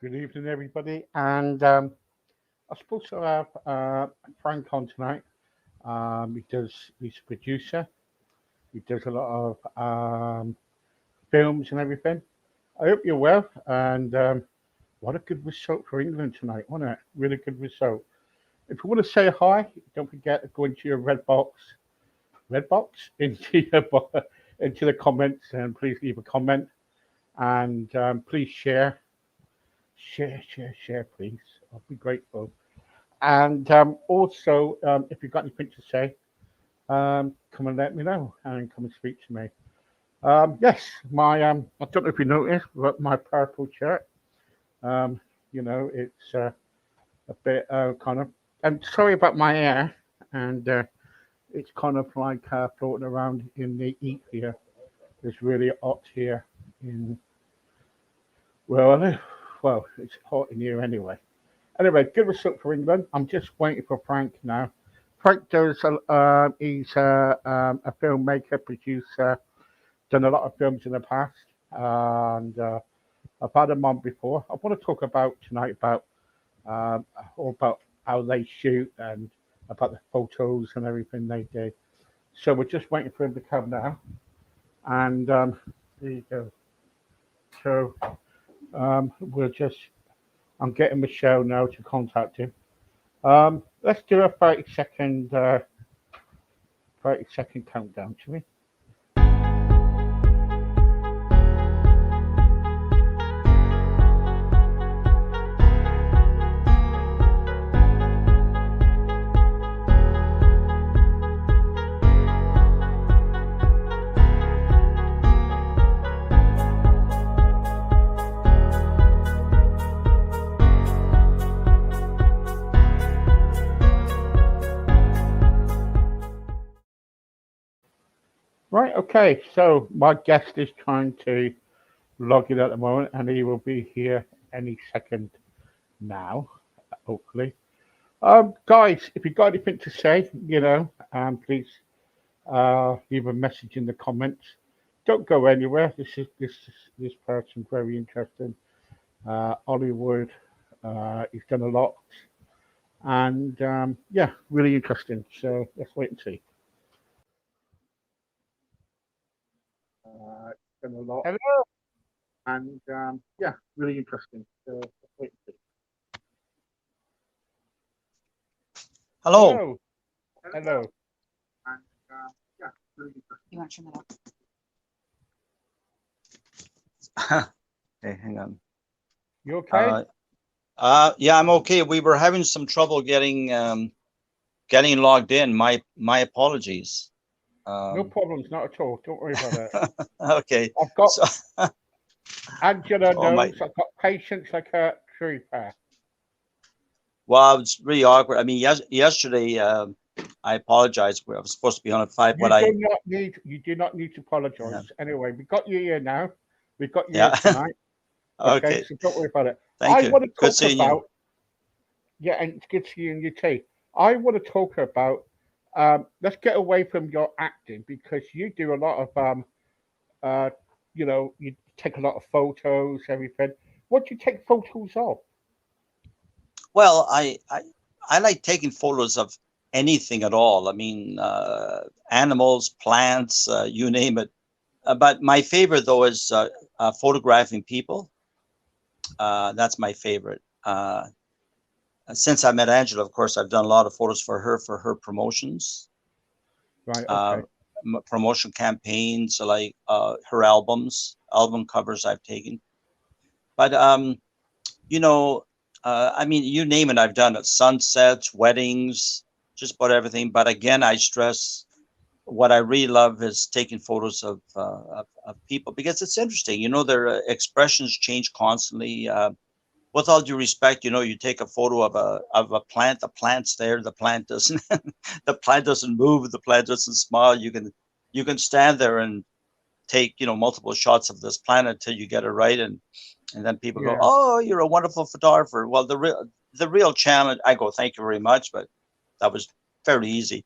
Good evening, everybody. And I'm supposed to have Frank on tonight. He's a producer. He does a lot of films and everything. I hope you're well. And what a good result for England tonight, wasn't it? Really good result. If you want to say hi, don't forget to go into your red box into the comments, and please leave a comment. And please share, please. I'll be grateful. And also, if you've got anything to say, come and let me know and come and speak to me. Yes, my I don't know if you noticed, but my purple shirt. Um, it's a bit kind of. And sorry about my hair, and it's kind of like floating around in the heat here. It's really hot here in where I live. Well, it's hot in here anyway. Anyway, good result for England. I'm just waiting for Frank now. Frank does. He's a filmmaker, producer, done a lot of films in the past, and I've had him on before. I want to talk about tonight about all about how they shoot and about the photos and everything they do. So we're just waiting for him to come now, and there you go. So we'll just. I'm getting Michelle now to contact him. Let's do a 30-second countdown, shall we? Right, okay. So my guest is trying to log in at the moment, and he will be here any second now, hopefully. Guys, if you've got anything to say, please leave a message in the comments. Don't go anywhere. This person very interesting. Hollywood. He's done a lot, and yeah, really interesting. So let's wait and see. He's done a lot, Hello. and yeah, really interesting. So let's wait and see. Hello. Hello, hello, and yeah, really interesting. You want to turn that off? Okay, hang on. You okay? Yeah, I'm okay. We were having some trouble getting logged in. My apologies. No problems, not at all. Don't worry about it. Okay. I've got So, Angela oh my. knows. I've got patience like a trooper. Well, it's really awkward. I mean, yesterday, I apologize. I was supposed to be on at 5, but You do not need to yeah, apologize. Anyway, we got you here now. We got you here yeah. tonight. Okay, Okay. so don't worry about it. Thank I you. want to Good talk seeing you. about yeah, and it's good to you and your tea. I want to talk about let's get away from your acting because you do a lot of uh you take a lot of photos, everything. What do you take photos of? Well, I like taking photos of anything at all. I mean, animals, plants, you name it. But my favorite though is photographing people. That's my favorite. Since I met Angela, of course, I've done a lot of photos for her promotions, Right, uh, okay. promotion campaigns, like her album covers I've taken. But you know, I mean, you name it, I've done it. Sunsets, weddings, just about everything. But again, I stress what I really love is taking photos of people because it's interesting. You know, their expressions change constantly. With all due respect, you know, you take a photo of a plant, the plant's there, the plant doesn't the plant doesn't move, the plant doesn't smile. You can stand there and take, you know, multiple shots of this plant until you get it right, and then people go, Yeah, "Oh, you're a wonderful photographer." Well, the real challenge, I go, "Thank you very much," but that was fairly easy.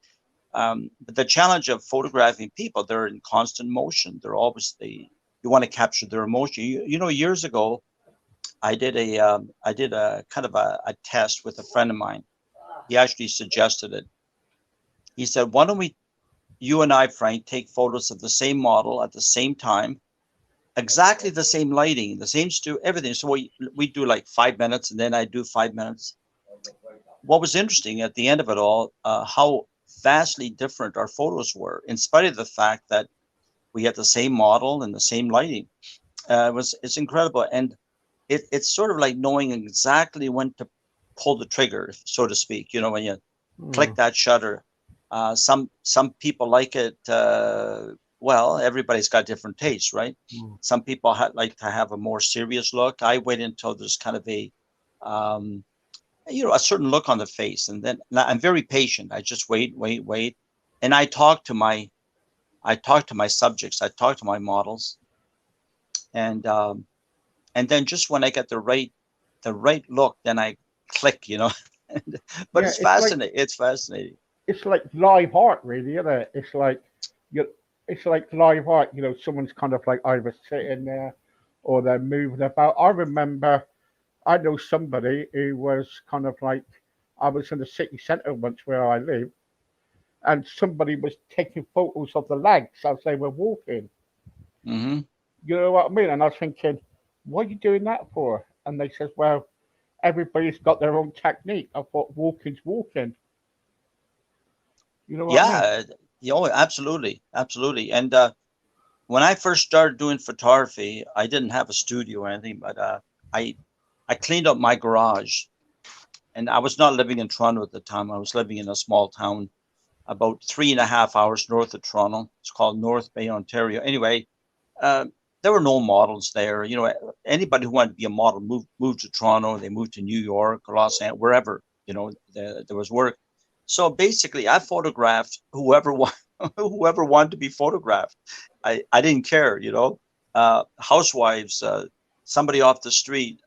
But the challenge of photographing people, they're in constant motion. They're obviously you want to capture their emotion. You know, years ago, I did a kind of a test with a friend of mine. He actually suggested it. He said, "Why don't you and I, Frank, take photos of the same model at the same time, exactly the same lighting, the same everything. So we do like 5 minutes, and then I do 5 minutes." What was interesting at the end of it all, how vastly different our photos were, in spite of the fact that we had the same model and the same lighting. It's incredible, and it's sort of like knowing exactly when to pull the trigger, so to speak. You know, when you click Mm, that shutter. Some people like it. Well, everybody's got different tastes, right? mm. Some people like to have a more serious look. I wait until there's kind of um, a certain look on the face, and then I'm very patient. I just wait, and I talk to my subjects. I talk to my models, and um, and then just when I get the right look, then I click. But Yeah, it's fascinating. It's fascinating. it's like live art, really, isn't it? You, it's like live art. You know, someone's kind of like either sitting there or they're moving about. I remember I know somebody who was kind of like I was in the city centre once where I live, and somebody was taking photos of the legs as they were walking. Hmm. You know what I mean? And I was thinking, what are you doing that for? And they said, well, everybody's got their own technique. I thought walking's walking. You know what I mean? Yeah, absolutely, absolutely. And when I first started doing photography, I didn't have a studio or anything, but I I cleaned up my garage, and I was not living in Toronto at the time. I was living in a small town about 3.5 hours north of Toronto. It's called North Bay, Ontario. Anyway, uh, there were no models there. Anybody who wanted to be a model moved to Toronto. They moved to New York or Los Angeles, wherever there was work. So basically, I photographed whoever whoever wanted to be photographed. I didn't care. Housewives, somebody off the street,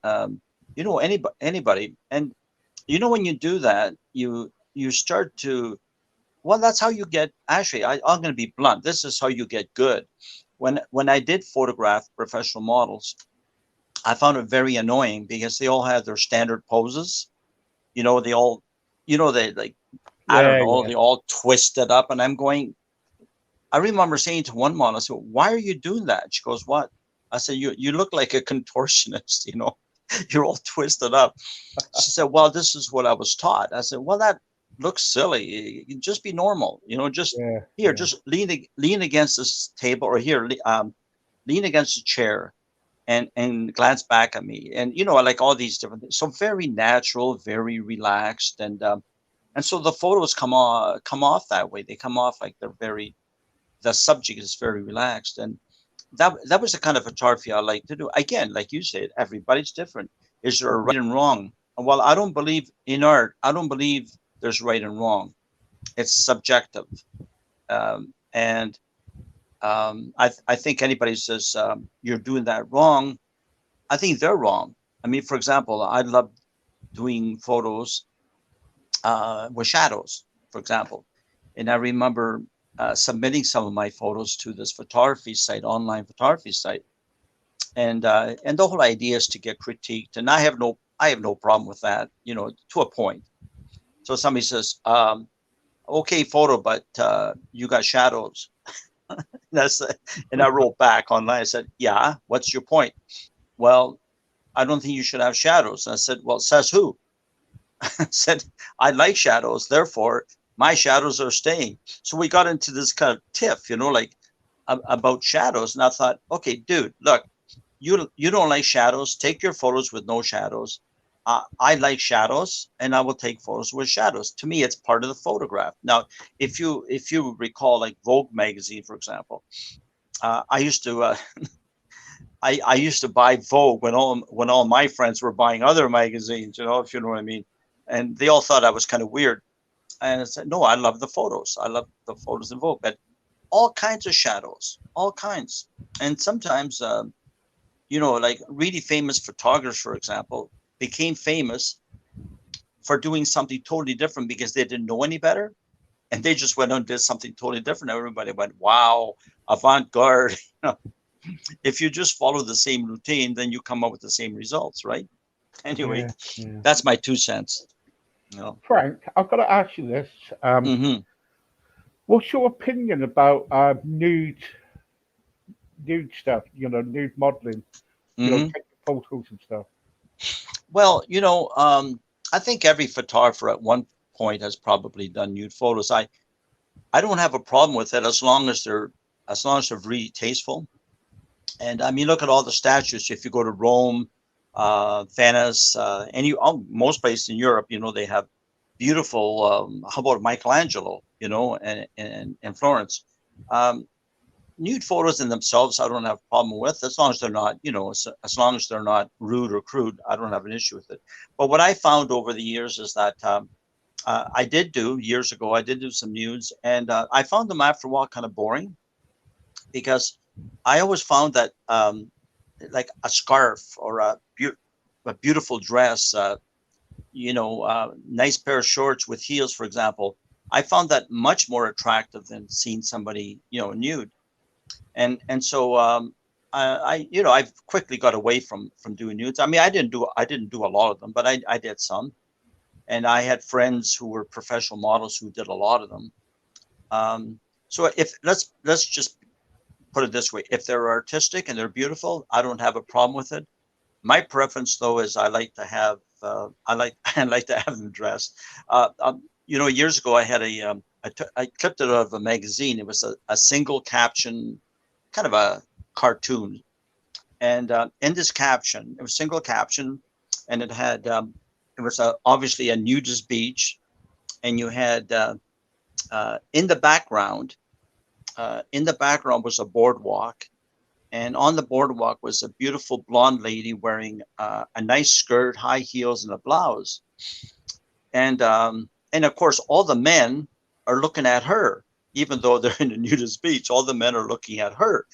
anybody. And when you do that, you start to well, that's how you get. Actually, I'm going to be blunt. This is how you get good. When I did photograph professional models, I found it very annoying because they all had their standard poses. They all, they like, I don't Yeah, know, yeah. they all twisted up, and I'm going. I remember saying to one model, I said, "Why are you doing that?" She goes, "What?" I said, "You look like a contortionist. You're all twisted up." She said, "Well, this is what I was taught." I said, "Well, that looks silly. You just be normal. Just Yeah, here, yeah. just lean against this table, or here, lean against the chair, and glance back at me." And like all these different things. So very natural, very relaxed, and so the photos come off that way. They come off like the subject is very relaxed, and that was the kind of photography I like to do. Again, like you said, everybody's different. Is there a right and wrong? Well, I don't believe in art. I don't believe there's right and wrong. It's subjective, and I think anybody says you're doing that wrong, I think they're wrong. I mean, for example, I love doing photos with shadows, for example, and I remember submitting some of my photos to this photography site, online photography site, and the whole idea is to get critiqued, and I have no problem with that, to a point. So somebody says, "Okay, photo, but you got shadows." That's and I wrote back online. I said, "Yeah, what's your point?" "Well, I don't think you should have shadows." And I said, "Well, says who?" I said, "I like shadows, therefore my shadows are staying." So we got into this kind of tiff, like about shadows, and I thought, okay, dude, look, you don't like shadows. Take your photos with no shadows. I like shadows, and I will take photos with shadows. To me, it's part of the photograph. Now, if you recall, like Vogue magazine, for example, I used to I used to buy Vogue when all my friends were buying other magazines. If you know what I mean, and they all thought I was kind of weird. And I said, no, I love the photos. I love the photos in Vogue, but all kinds of shadows, all kinds, and sometimes. Like really famous photographers, for example, became famous for doing something totally different because they didn't know any better. And they just went on and did something totally different. Everybody went, wow, avant garde. if you just follow the same routine, then you come up with the same results, right? Anyway, Yeah, yeah. that's my 2 cents. You know. Frank, I've got to ask you this. Hmm. What's your opinion about nude stuff? Nude modeling. Hmm. Taking photos and stuff. Well, I think every photographer at one point has probably done nude photos. I don't have a problem with it as long as they're really tasteful. And I mean, look at all the statues. If you go to Rome, Venice, most places in Europe, they have beautiful. How about Michelangelo? And Florence. Um, Nude photos in themselves, I don't have a problem with, as long as they're not, as long as they're not rude or crude. I don't have an issue with it. But what I found over the years is that I did do years ago. I did do some nudes, and I found them after a while kind of boring because I always found that like a scarf or a beautiful dress, nice pair of shorts with heels, for example. I found that much more attractive than seeing somebody, nude. And so I've quickly got away from doing nudes. I mean, I didn't do a lot of them, but I did some, and I had friends who were professional models who did a lot of them. So if let's just put it this way: if they're artistic and they're beautiful, I don't have a problem with it. My preference, though, is I like to have I like I like to have them dressed. Years ago I had I clipped it out of a magazine. It was a single caption, kind of a cartoon, and in this caption, it was single caption, and it was obviously a nudist beach, and you had in the background. In the background was a boardwalk, and on the boardwalk was a beautiful blonde lady wearing a nice skirt, high heels, and a blouse. And of course, all the men are looking at her, even though they're in a nudist beach. All the men are looking at her.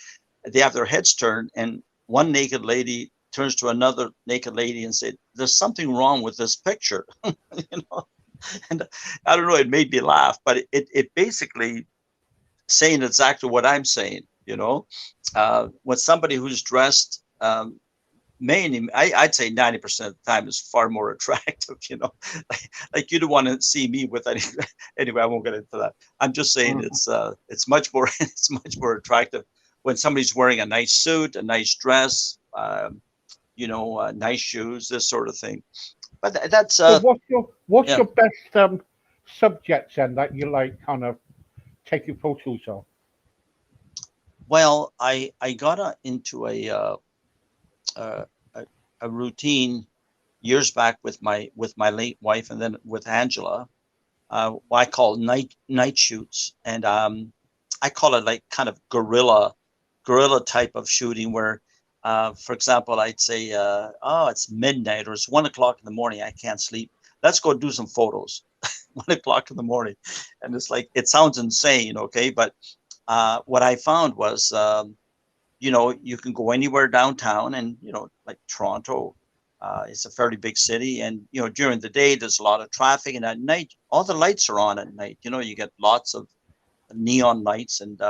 They have their heads turned, and one naked lady turns to another naked lady and said, "There's something wrong with this picture." you know. And I don't know, it made me laugh, but it basically saying exactly what I'm saying. When somebody who's dressed, mainly, I'd say 90% of the time is far more attractive. Like you don't want to see me with any. Anyway, I won't get into that. I'm just saying Mhm. it's much more it's much more attractive when somebody's wearing a nice suit, a nice dress, nice shoes, this sort of thing. But that's So what's yeah. your best subjects then that you like kind of taking photos of? Well, I got into uh, a a routine years back with my late wife, and then with Angela. What I call night shoots, and I call it like kind of guerrilla type of shooting where. For example, I'd say, "Oh, it's midnight or it's 1 o'clock in the morning. I can't sleep. Let's go do some photos." 1 o'clock in the morning, and it's like it sounds insane, okay? But what I found was, you can go anywhere downtown, and like Toronto, it's a fairly big city, and during the day there's a lot of traffic, and at night all the lights are on at night. You get lots of neon lights, and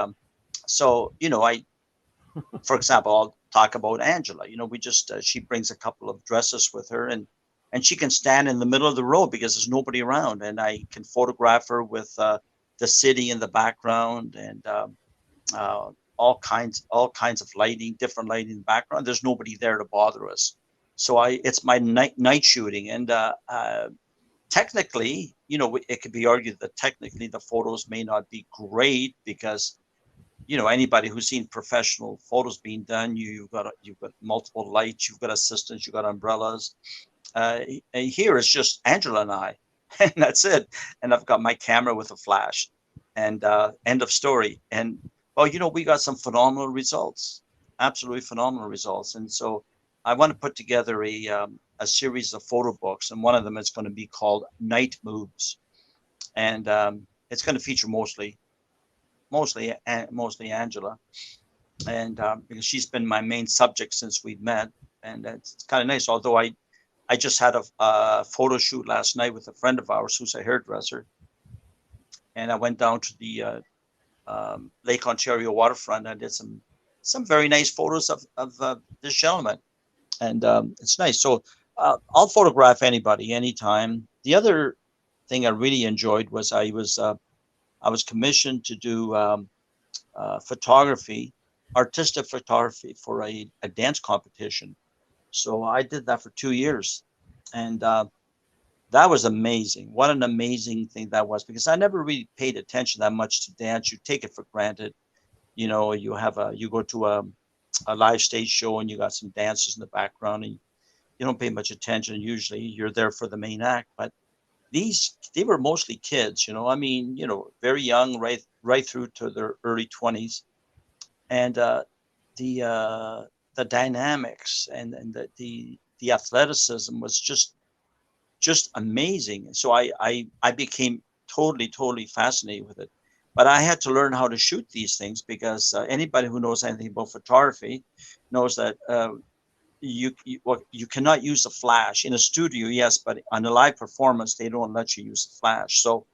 so I, for example, I'll talk about Angela. We just she brings a couple of dresses with her, and she can stand in the middle of the road because there's nobody around, and I can photograph her with the city in the background, and uh, all kinds of lighting, different lighting in the background. There's nobody there to bother us. So it's my night shooting, and technically, it could be argued that technically the photos may not be great because anybody who's seen professional photos being done, you've got multiple lights, you've got assistants, you've got umbrellas. Here it's just Angela and I, and that's it. And I've got my camera with a flash, and end of story. And well, we got some phenomenal results, absolutely phenomenal results. And so I want to put together a series of photo books, and one of them is going to be called Night Moves, and it's going to feature mostly Angela, and because she's been my main subject since we've met, and it's kind of nice. Although I just had a photo shoot last night with a friend of ours who's a hairdresser, and I went down to the Lake Ontario waterfront. I did some some very nice photos of this gentleman, and it's nice. So I'll photograph anybody anytime. The other thing I really enjoyed was I was commissioned to do photography, artistic photography for a dance competition. So I did that for 2 years, and that was amazing. What an amazing thing that was, because I never really paid attention that much to dance. You take it for granted. You know, you go to a live stage show and you got some dancers in the background, and you don't pay much attention. Usually you're there for the main act, but they were mostly kids, you know. I mean, you know, very young, right through to their early 20s, and the uh, the dynamics and the athleticism was just amazing. So I became totally fascinated with it. But I had to learn how to shoot these things, because anybody who knows anything about photography knows that well, you cannot use a flash in a studio. Yes, but on a live performance, they don't let you use the flash. So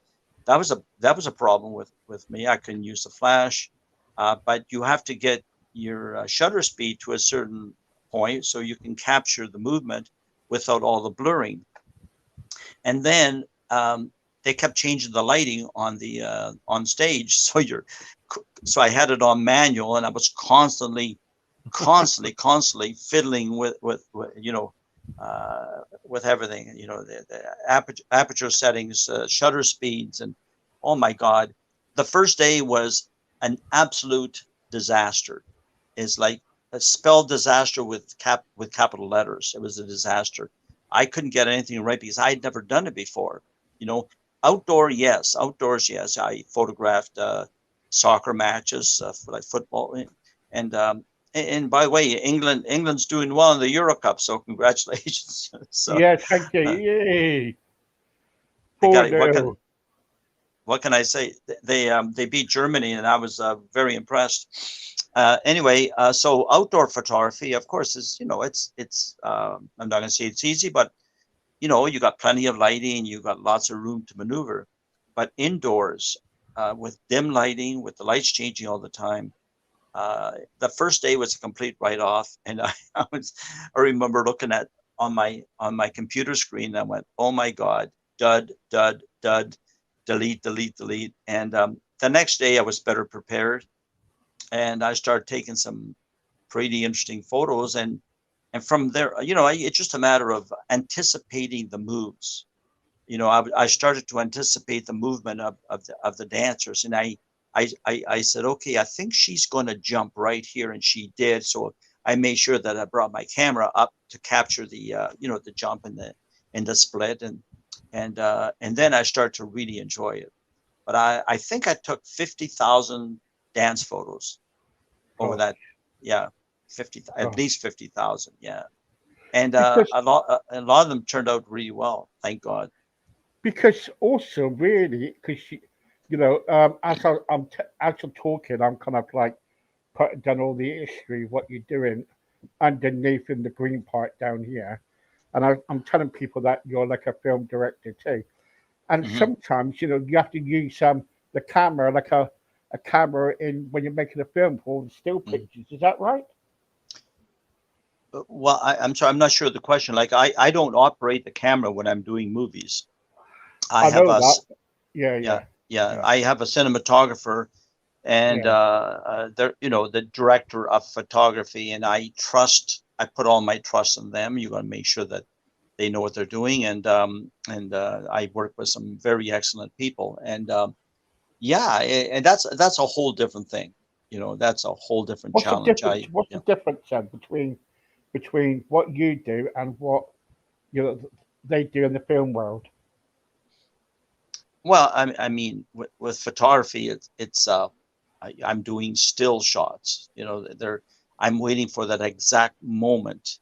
that was a problem with me. I couldn't use the flash, but you have to get your shutter speed to a certain point so you can capture the movement without all the blurring. And then they kept changing the lighting on the on stage, so I had it on manual, and I was constantly fiddling with with everything, you know, the aperture settings, shutter speeds, and oh my God, the first day was an absolute disaster. It's like a spelled disaster with capital letters. It was a disaster. I couldn't get anything right because I had never done it before. You know, outdoors, yes. I photographed soccer matches, for like football, and and by the way, England's doing well in the Euro Cup, so congratulations. So Yes, thank you. uh, Yay. they got Four it. nil. What can I say? They beat Germany, and I was very impressed. Anyway, so outdoor photography, of course, is, you know, it's I'm not going to say it's easy, but you know, you got plenty of lighting, you got lots of room to maneuver. But indoors, with dim lighting, with the lights changing all the time, the first day was a complete write-off, and I remember looking at on my computer screen, and I went, oh my God, dud, delete, and the next day I was better prepared, and I started taking some pretty interesting photos, and from there, you know, it's just a matter of anticipating the moves. You know, I started to anticipate the movement of the dancers, and I said, okay, I think she's going to jump right here, and she did. So I made sure that I brought my camera up to capture the you know, the jump and the split, and then I started to really enjoy it. But I think I took 50,000 dance photos over Gosh, that. Yeah, 50, at gosh. least 50,000. Yeah, and Because a lot of them turned out really well, thank God. because also really because as I'm talking, I'm kind of like putting down all the history of what you're doing underneath in the green part down here, and I'm telling people that you're like a film director too. And Mhm. sometimes you have to use the camera like a camera in when you're making a film for the still Mhm. pictures. Is that right? Well, I'm sorry, I'm not sure of the question. Like, I don't operate the camera when I'm doing movies. I I have know that. Yeah, yeah, yeah, yeah. yeah, I have a cinematographer, and yeah. you know, the director of photography, and I put all my trust in them. You got to make sure that they know what they're doing, and I work with some very excellent people, and yeah, and that's a whole different thing. You know, that's a whole different What's the challenge. difference? What's the Yeah. difference then between what you do and what you know they do in the film world? Well, I mean, with photography, I'm doing still shots. You know, I'm waiting for that exact moment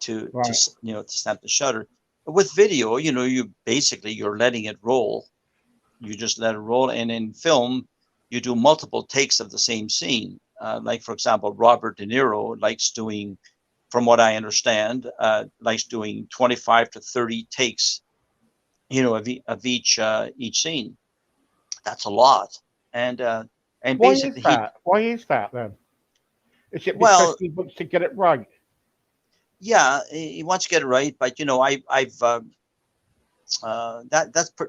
Right. you know, to snap the shutter. With video, you know, you're letting it roll. You just let it roll, and in film, you do multiple takes of the same scene. Like, for example, Robert De Niro likes doing, from what I understand, likes doing 25 to 30 takes, you know, of each scene. That's a lot. And Why is basically he that? Why is that then? Is it because Well, he wants to get it right? yeah, he wants to get it right, but I've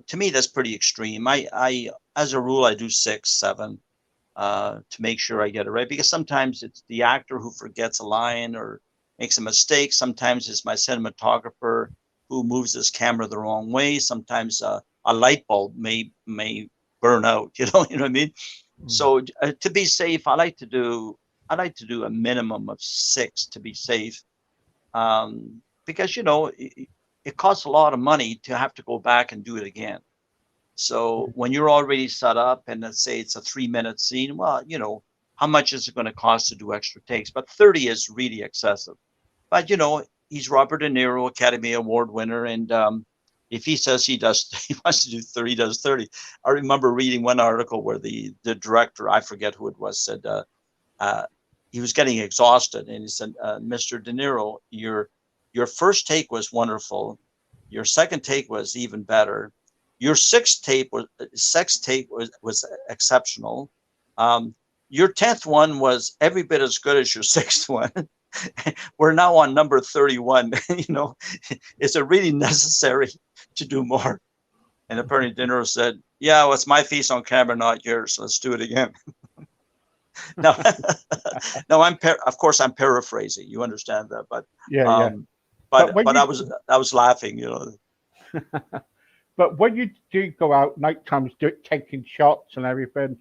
to me that's pretty extreme. I as a rule I do 6, 7 to make sure I get it right, because sometimes it's the actor who forgets a line or makes a mistake. Sometimes it's my cinematographer who moves his camera the wrong way. Sometimes a light bulb may burn out. You know what I mean. Mm. So to be safe, I like to do a minimum of 6 to be safe, because it costs a lot of money to have to go back and do it again. So when you're already set up, and let's say it's a 3-minute scene, well, how much is it going to cost to do extra takes? But 30 is really excessive. But he's Robert De Niro, Academy Award winner, and if he says he wants to do 30, he does 30. I remember reading one article where the director, I forget who it was, said uh, he was getting exhausted, and he said, "Mr. De Niro, your first take was wonderful. Your second take was even better. Your sixth take was exceptional. Your 10th one was every bit as good as your sixth one. We're now on number 31. Is it really necessary to do more?" And apparently De Niro said, "Yeah, well, it's my face on camera, not yours. Let's do it again." No, no, of course I'm paraphrasing. You understand that, but Yeah, yeah. um, But but when but you I was laughing. but when you do go out night times, taking shots and everything,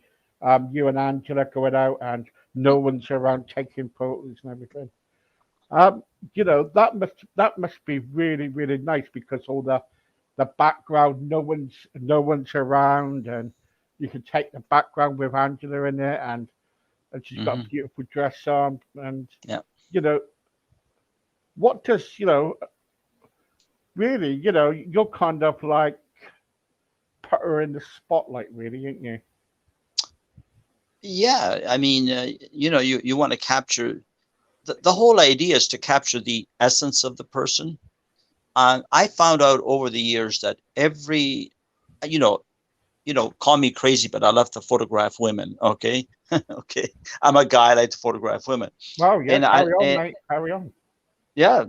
you and Angela going out and no one's around taking photos and everything. Um, that must be really really nice because all the background, no one's around, and you can take the background with Angela in it, and she's got a Hmm. beautiful dress on, and Yeah. you know what does really you're kind of like put her in the spotlight, really, ain't you? Yeah, I mean, you want to capture the whole idea is to capture the essence of the person. I found out over the years that you know, call me crazy, but I love to photograph women. Okay, okay, I'm a guy. I like to photograph women, Well, yeah, and I, carry on, and, mate, carry on. yeah,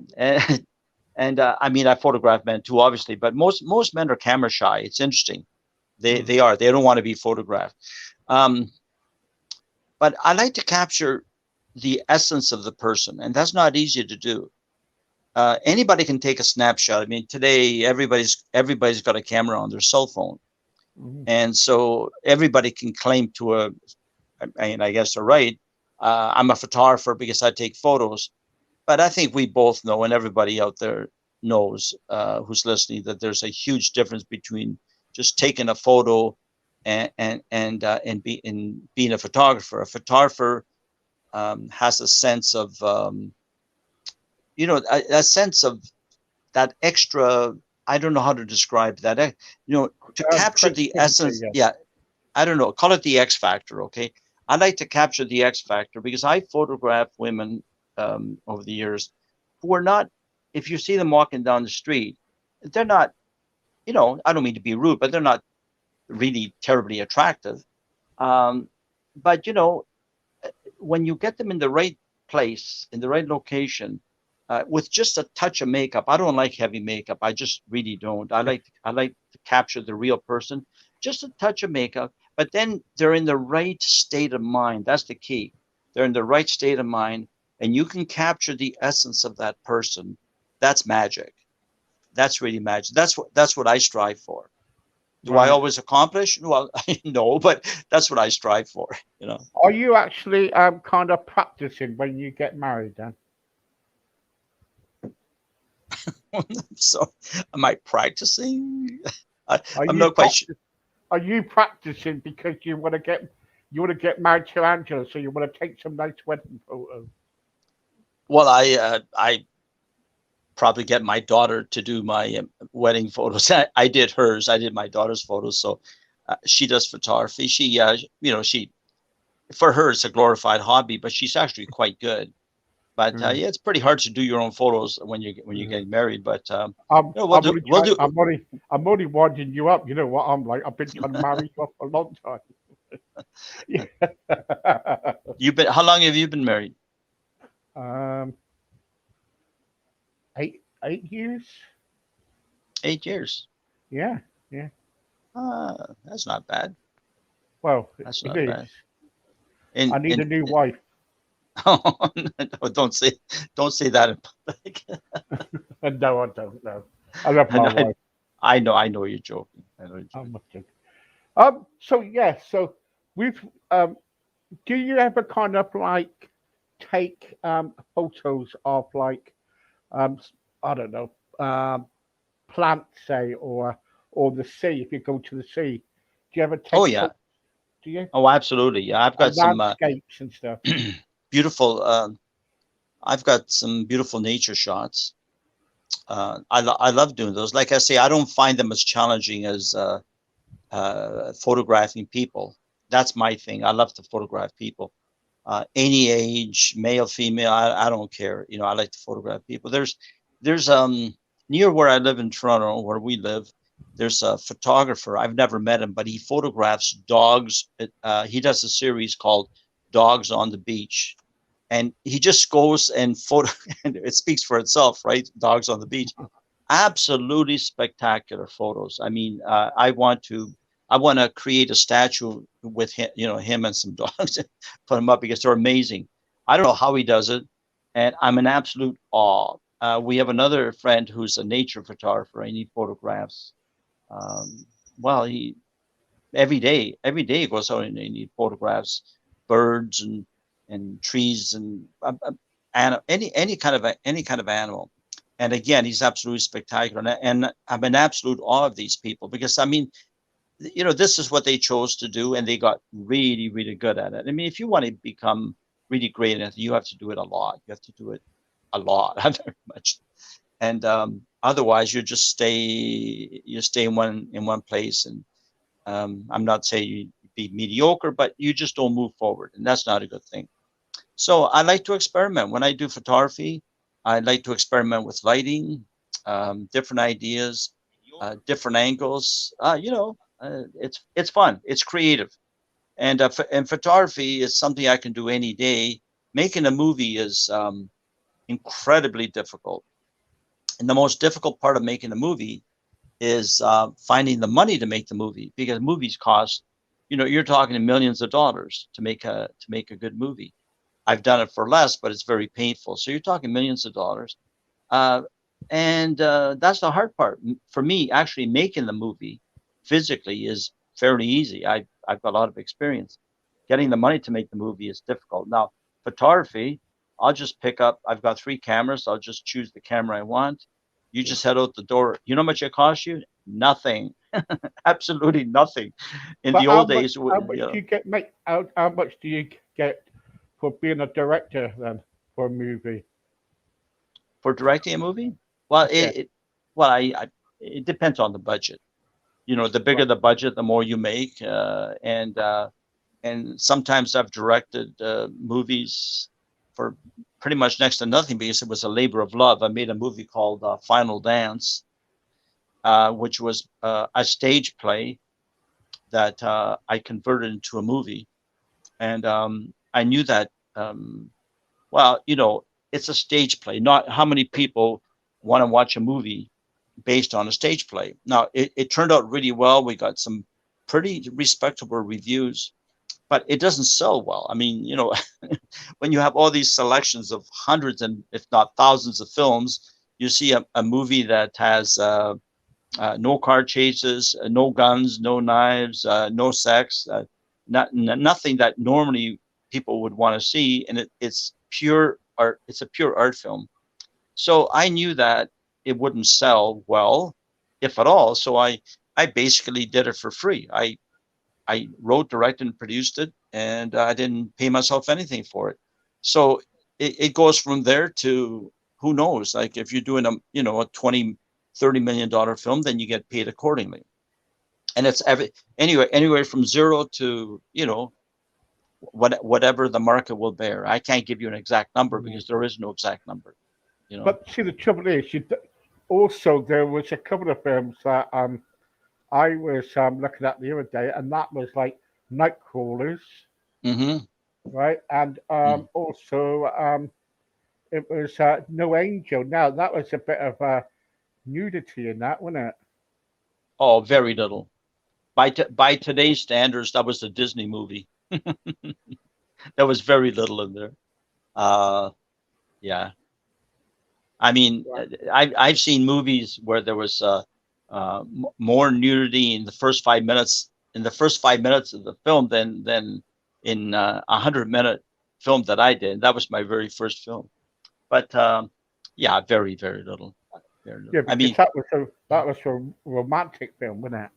and I mean, I photograph men too, obviously, but most men are camera shy. It's interesting. They Mm. they are. They don't want to be photographed. Um, but I like to capture the essence of the person, and that's not easy to do. Anybody can take a snapshot. I mean, today everybody's got a camera on their cell phone, Mm. and so everybody can claim to I guess they're right. I'm a photographer because I take photos, but I think we both know, and everybody out there knows, who's listening, that there's a huge difference between just taking a photo and being a photographer. A photographer has a sense of a sense of that extra. I don't know how to describe that. To capture the Creativity, essence. yeah. Yeah, I don't know. Call it the X factor. Okay, I like to capture the X factor because I photograph women over the years who are not. If you see them walking down the street, they're not. I don't mean to be rude, but they're not really terribly attractive. Um, but when you get them in the right place, in the right location, with just a touch of makeup. I don't like heavy makeup. I just really don't. I like to capture the real person, just a touch of makeup. But then they're in the right state of mind. That's the key. They're in the right state of mind, and you can capture the essence of that person. That's magic. That's really magic. That's what I strive for. Do I Right. always accomplish? Well, no, but that's what I strive for. Are you actually kind of practicing when you get married then? So, am I practicing? I, Are I'm you not quite sure. practice are you practicing because you want to get married to Angela, so you want to take some nice wedding photos? Well, I probably get my daughter to do my wedding photos. I did hers. I did my daughter's photos. So she does photography. She for her it's a glorified hobby, but she's actually quite good. But Mm. yeah, it's pretty hard to do your own photos when you're Mm. getting married. But we'll I'm do only we'll trying. do. I'm only winding you up. You know what I'm like. I've been trying to marry you for a long time. Yeah. You've been How long have you been married? Um, 8 years. 8 years. Yeah, yeah. That's not bad. Well, That's it not is. bad. I And need a new wife. oh, no, don't say that in public. No, I don't know. I love my And wife. I know you're joking. I know you're I joking. must do. So yeah, so we've do you ever kind of like take photos of like I don't know, plants say or the sea if you go to the sea. Do you ever Oh take yeah. photos, do you? Oh, absolutely. Yeah, I've got And some landscapes and stuff. beautiful. I've got some beautiful nature shots. I love doing those. Like I say, I don't find them as challenging as photographing people. That's my thing. I love to photograph people, any age, male, female. I don't care. You know, I like to photograph people. There's near where I live in Toronto, where we live. There's a photographer. I've never met him, but he photographs dogs. He does a series called Dogs on the Beach, and he just goes and photo. And it speaks for itself, right? Dogs on the beach, absolutely spectacular photos. I mean, I want to create a statue with him, you know, him and some dogs, put them up because they're amazing. I don't know how he does it, and I'm in absolute awe. We have another friend who's a nature photographer, and he photographs. Um, well, he every day he goes out and he photographs birds and trees and any kind of animal. And again, he's absolutely spectacular. And I'm in absolute awe of these people because I mean, you know, this is what they chose to do, and they got really, really good at it. I mean, if you want to become really great at it, you have to do it a lot. You have to do it a lot, very much. And otherwise, you stay in one place, and I'm not saying you be mediocre, but you just don't move forward, and that's not a good thing. So I like to experiment when I do photography. I like to experiment with lighting, different ideas, different angles. It's fun. It's creative, and photography is something I can do any day. Making a movie is incredibly difficult, and the most difficult part of making a movie is finding the money to make the movie because movies cost. You know, you're talking millions of dollars to make a good movie. I've done it for less, but it's very painful. So you're talking millions of dollars. Uh, and that's the hard part. For me, actually making the movie physically is fairly easy. I've got a lot of experience. Getting the money to make the movie is difficult. Now, photography, I'll just pick up, I've got 3 cameras. I'll just choose the camera I want. You just head out the door. You know how much it costs you? Nothing. Absolutely nothing. In But the old days, how you much know, do you get make how much do you get for being a director then for a movie? for directing a movie, well, Yeah. well, it depends on the budget. You know, the bigger Right. the budget, the more you make. And sometimes I've directed movies for pretty much next to nothing because it was a labor of love. I made a movie called Final Dance, which was a stage play that I converted into a movie. And I knew that, um, well, you know, it's a stage play. Not how many people want to watch a movie based on a stage play. Now, it turned out really well. We got some pretty respectable reviews, but it doesn't sell well. I mean, you know, when you have all these selections of hundreds and if not thousands of films, you see a movie that has no car chases, no guns, no knives, no sex, nothing that normally people would want to see, and it's pure art. It's a pure art film. So I knew that it wouldn't sell well, if at all. So I basically did it for free. I wrote, directed, and produced it, and I didn't pay myself anything for it. So it goes from there to who knows? Like if you're doing a 20-30 million dollar film, then you get paid accordingly. And it's anywhere from zero to whatever the market will bear. I can't give you an exact number Yeah. because there is no exact number. You know. But see, the trouble is, also there was a couple of films that I was looking at the other day, and that was like Nightcrawlers, Mm-hmm. right? And also it was No Angel. Now that was a bit of nudity in that, wasn't it? Oh, very little. By today's standards, that was a Disney movie. There was very little in there. Uh, yeah. I mean, Right. I've seen movies where there was more nudity in the first 5 minutes of the film than in 100-minute film that I did. That was my very first film. But yeah, very very little. Very little. Yeah, I because mean, that was a romantic film, wasn't it?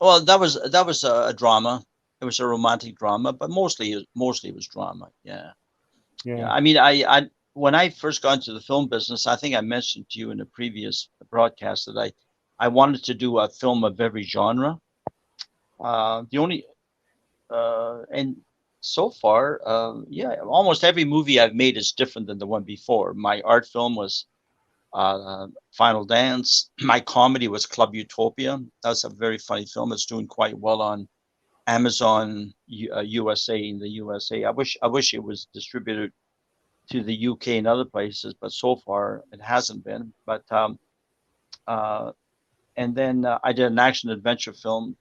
well, that was a drama. It was a romantic drama, but mostly it was drama. Yeah. Yeah, Yeah. I mean, I when I first got into the film business, I think I mentioned to you in a previous broadcast that I wanted to do a film of every genre. The only and so far, yeah, almost every movie I've made is different than the one before. My art film was Final Dance. My comedy was Club Utopia. That's a very funny film. It's doing quite well on Amazon USA in the USA. I wish it was distributed to the UK and other places, but so far it hasn't been. But uh, and then I did an action adventure film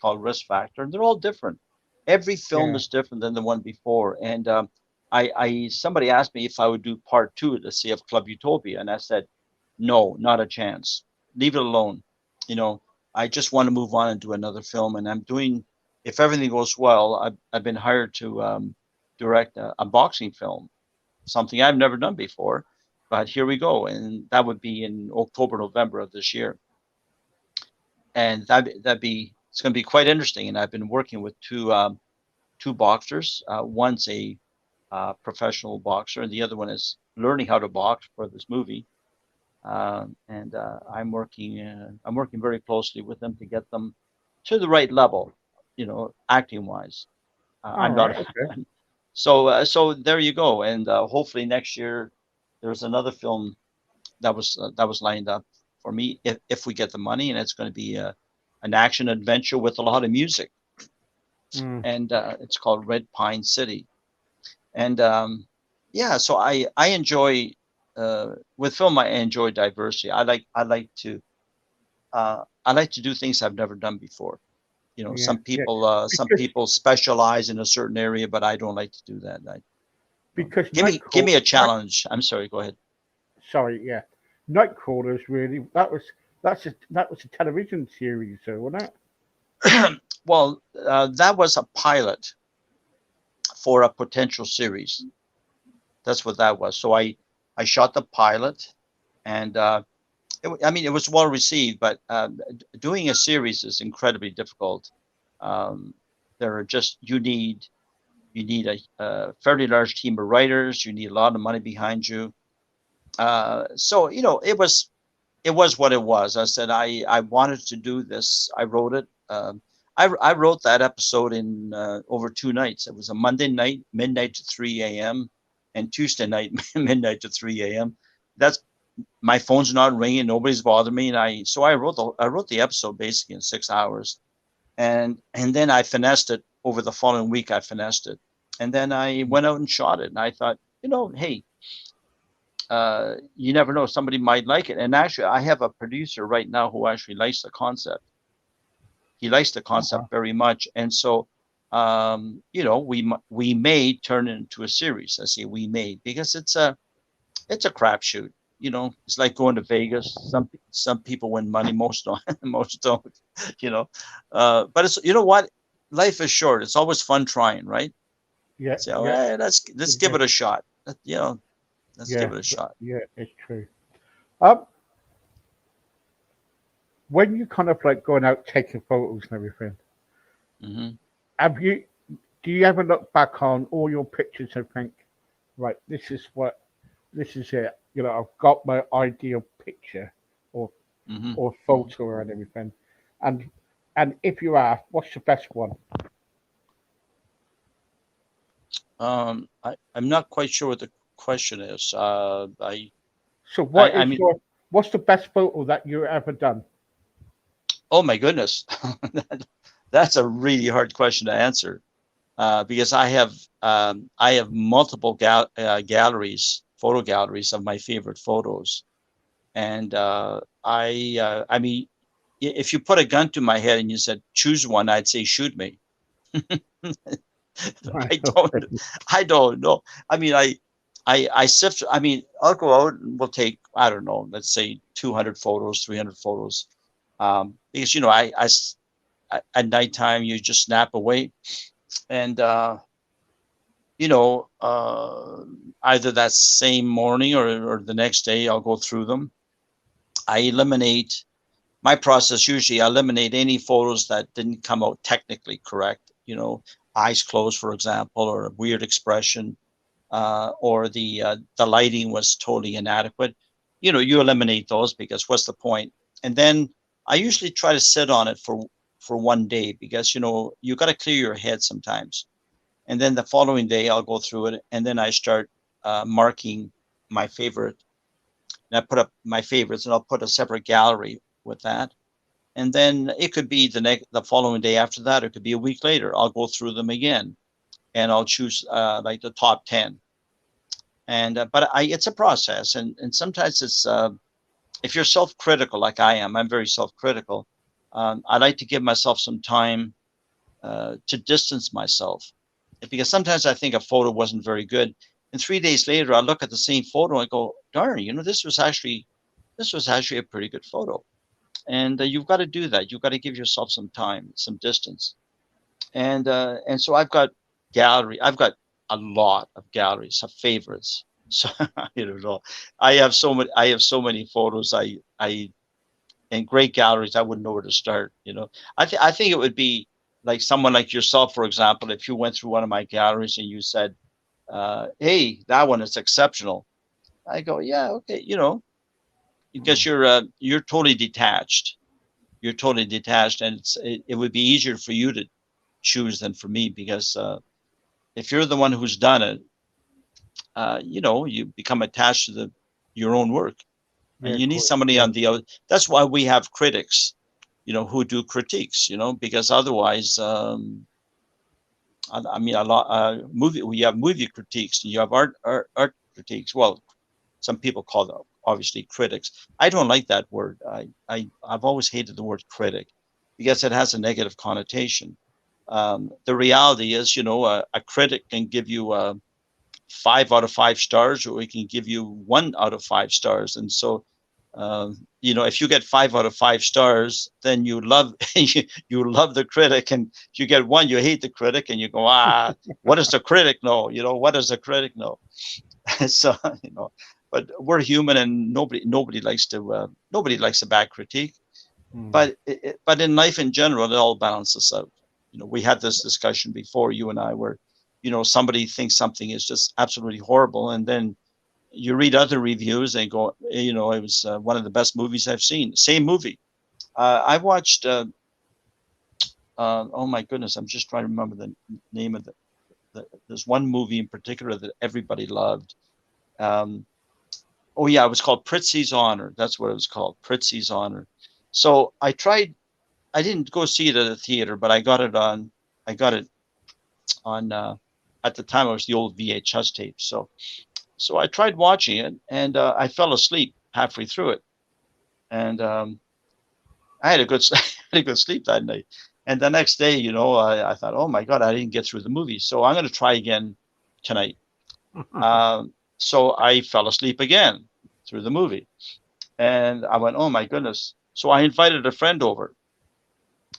called Risk Factor, and they're all different. Every film Yeah. is different than the one before. And I somebody asked me if I would do part two to see of Club Utopia, and I said, no, not a chance. Leave it alone. You know, I just want to move on and do another film, and I'm doing. If everything goes well, I've been hired to direct a boxing film, something I've never done before. But here we go, and that would be in October, November of this year, and that'd be it's going to be quite interesting. And I've been working with two boxers. One's a professional boxer, and the other one is learning how to box for this movie. And I'm working very closely with them to get them to the right level, acting wise. All I'm not. right. Okay. So there you go, and hopefully next year there's another film that was lined up for me if we get the money, and it's going to be an action adventure with a lot of music, Mm. and it's called Red Pine City. And yeah, so I enjoy with film. I enjoy diversity. I like to do things I've never done before. Yeah. Some Yeah. people some Because people specialize in a certain area, but I don't like to do that. because Give me a challenge. I'm sorry. Go ahead. sorry, yeah, Nightcrawlers really that was a television series, though, wasn't it? Well, that was a pilot for a potential series. That's what that was. So I shot the pilot, and I mean it was well received, but doing a series is incredibly difficult. Um, there are just you need a fairly large team of writers. You need a lot of money behind you. So it was what it was. I said I wanted to do this. I wrote it. I wrote that episode in over 2 nights. It was a Monday night, midnight to 3 a.m., and Tuesday night, midnight to 3 a.m. That's my phone's not ringing. Nobody's bothering me, and I wrote the episode basically in 6 hours, and then I finessed it over the following week. I finessed it, and then I went out and shot it. And I thought, hey, you never know, somebody might like it. And actually, I have a producer right now who actually likes the concept. He likes the Uh-huh. concept very much, and so we may turn it into a series. I say we may because it's a crapshoot. It's like going to Vegas. Some people win money, most don't. Most don't. You know, but it's what life is short. It's always fun trying, right? Yeah, So yeah, hey, let's give yeah, it a shot. Let's yeah, give it a shot. yeah. It's true. Um, when you kind of like going out taking photos and everything, Hmm. have you do you ever look back on all your pictures and think, right, this is it. I've got my ideal picture or Hmm. or Hmm. photo and everything, and and if you are, what's the best one? I'm not quite sure what the question is. So I mean, what's the best photo that you've ever done? oh my goodness, that's a really hard question to answer because I have multiple galleries photo galleries of my favorite photos. And I mean, if you put a gun to my head and you said choose one, I'd say shoot me. Right. I don't, Okay. I don't know. I mean, I sift. I mean, I'll go out and we'll take, I don't know, let's say 200 photos, 300 photos, because you know, at nighttime you just snap away, and you know, either that same morning or the next day, I'll go through them. I eliminate my process usually. I eliminate any photos that didn't come out technically correct. You know, eyes closed, for example, or a weird expression, or the lighting was totally inadequate. You know, you eliminate those because what's the point? And then I usually try to sit on it for one day because you know you got to clear your head sometimes. And then the following day I'll go through it, and then I start marking my favorite. And I put up my favorites, and I'll put a separate gallery with that. And then it could be the following day after that. It could be a week later. I'll go through them again, and I'll choose like the top 10. And but it's a process, and sometimes it's if you're self-critical like I am, I'm very self-critical. I like to give myself some time to distance myself because sometimes I think a photo wasn't very good, and 3 days later I look at the same photo and I go, darn, you know, this was actually a pretty good photo. And you've got to do that. You've got to give yourself some time, some distance. And so I've got a lot of galleries of favorites. So you know, I have so many photos. I and great galleries. I wouldn't know where to start. You know, I think it would be like someone like yourself, for example, if you went through one of my galleries and you said, "Hey, that one is exceptional." I go, "Yeah, okay," you know, because you're totally detached. You're totally detached, and it would be easier for you to choose than for me because if you're the one who's done it, you know, you become attached to your own work, Yeah, and of you need course. somebody Yeah. on the other. That's why we have critics, you know, who do critiques, you know, because otherwise, I mean, a lot movie. We have movie critiques, and you have art critiques. Well, some people call them obviously critics. I don't like that word. I've always hated the word critic because it has a negative connotation. The reality is, you know, a critic can give you 5 out of 5 stars, or we can give you 1 out of 5 stars. And so, you know, if you get 5 out of 5 stars, then you love you love the critic, and if you get one, you hate the critic, and you go, what does the critic know? You know, what does the critic know? So you know, but we're human, and nobody likes a bad critique. Mm. But in life in general, it all balances out. You know, we had this discussion before, you and I, where you know somebody thinks something is just absolutely horrible, and then you read other reviews and go, you know, it was one of the best movies I've seen. Same movie. I watched. Oh my goodness, I'm just trying to remember the name of there's one movie in particular that everybody loved. Um, oh yeah, it was called Prizzi's Honor. That's what it was called, Prizzi's Honor. So I tried. I didn't go see it at a theater, but I got it on. I got it on. At the time, it was the old VHS tape. So I tried watching it, and I fell asleep halfway through it, and I had a good had a good sleep that night. And the next day, you know, I thought, oh my god, I didn't get through the movie, so I'm going to try again tonight. So I fell asleep again through the movie, and I went, oh my goodness. So I invited a friend over,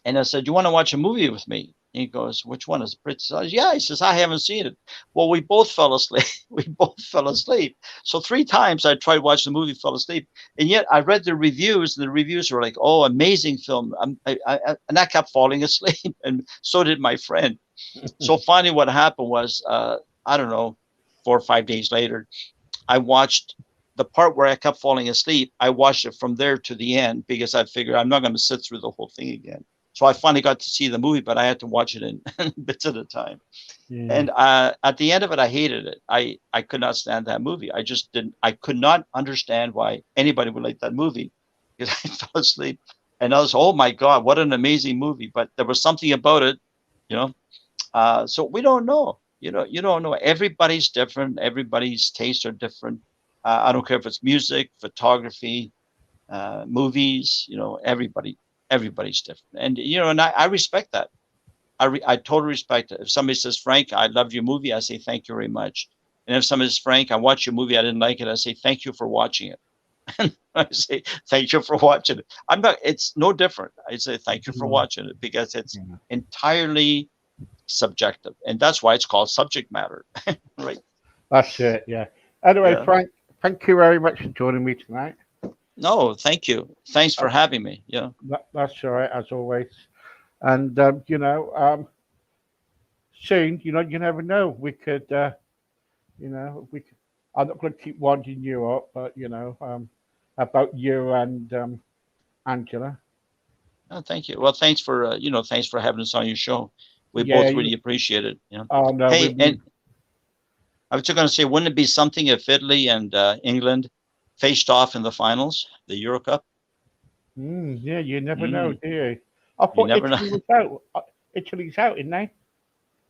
and I said, you want to watch a movie with me? He goes, which one is it? Yeah, he says, I haven't seen it. Well, we both fell asleep. We both fell asleep. So 3 times I tried watching the movie, fell asleep. And yet I read the reviews, and the reviews were like, oh, amazing film. And I kept falling asleep. And so did my friend. So finally what happened was, I don't know, 4 or 5 days later, I watched the part where I kept falling asleep. I watched it from there to the end because I figured I'm not going to sit through the whole thing again. So I finally got to see the movie, but I had to watch it in bits at a time. Yeah. And at the end of it, I hated it. I could not stand that movie. I just didn't. I could not understand why anybody would like that movie because I fell asleep. And I was, oh my god, what an amazing movie! But there was something about it, you know. So we don't know. You know, you don't know. Everybody's different. Everybody's tastes are different. I don't care if it's music, photography, movies. Everybody's different, and and I respect that. I totally respect it. If somebody says, Frank, I loved your movie, I say thank you very much. And if somebody says, Frank, I watched your movie, I didn't like it, I say thank you for watching it. I say thank you for watching it. I'm not. It's no different. I say thank you for watching it because it's entirely subjective, and that's why it's called subject matter, right? That's it. Yeah. Anyway, Yeah. Frank, thank you very much for joining me tonight. No, thank you. Thanks for having me. Yeah. That's all right, as always. And soon, you never know. We could, we could. I'm not going to keep winding you up, but about you and Angela. Oh, thank you. Well, thanks for having us on your show. We Yeah. both really appreciate it. Oh no, Hey, and I was just going to say, wouldn't it be something if Italy and England faced off in the finals, the Euro Cup? yeah, you never know, Mm, do you? I you thought never know. Italy was out. Italy's out, isn't they?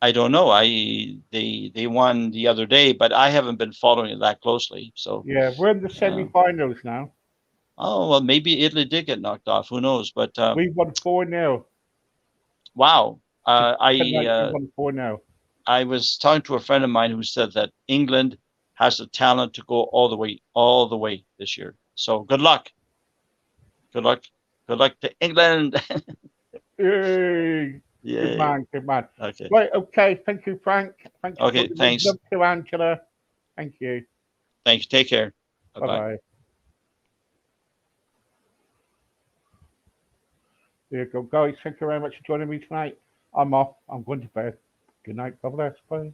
I don't know. They won the other day, but I haven't been following it that closely. So, Yeah, we're in the uh, semi-finals now. oh well, maybe Italy did get knocked off. Who knows? But We won 4-0 wow, tonight. We won 4-0. I was talking to a friend of mine who said that England has the talent to go all the way this year. So good luck, good luck, good luck to England. Yay! Good Yeah. man, good man. Okay. Right, okay. Thank you, Frank. Thank you for Okay. the Thanks. love to Angela. Thank you. Thanks. Take care. Bye Bye bye. bye. There you go, guys. Thank you very much for joining me tonight. I'm off. I'm going to bed. Good night. God bless. Bye.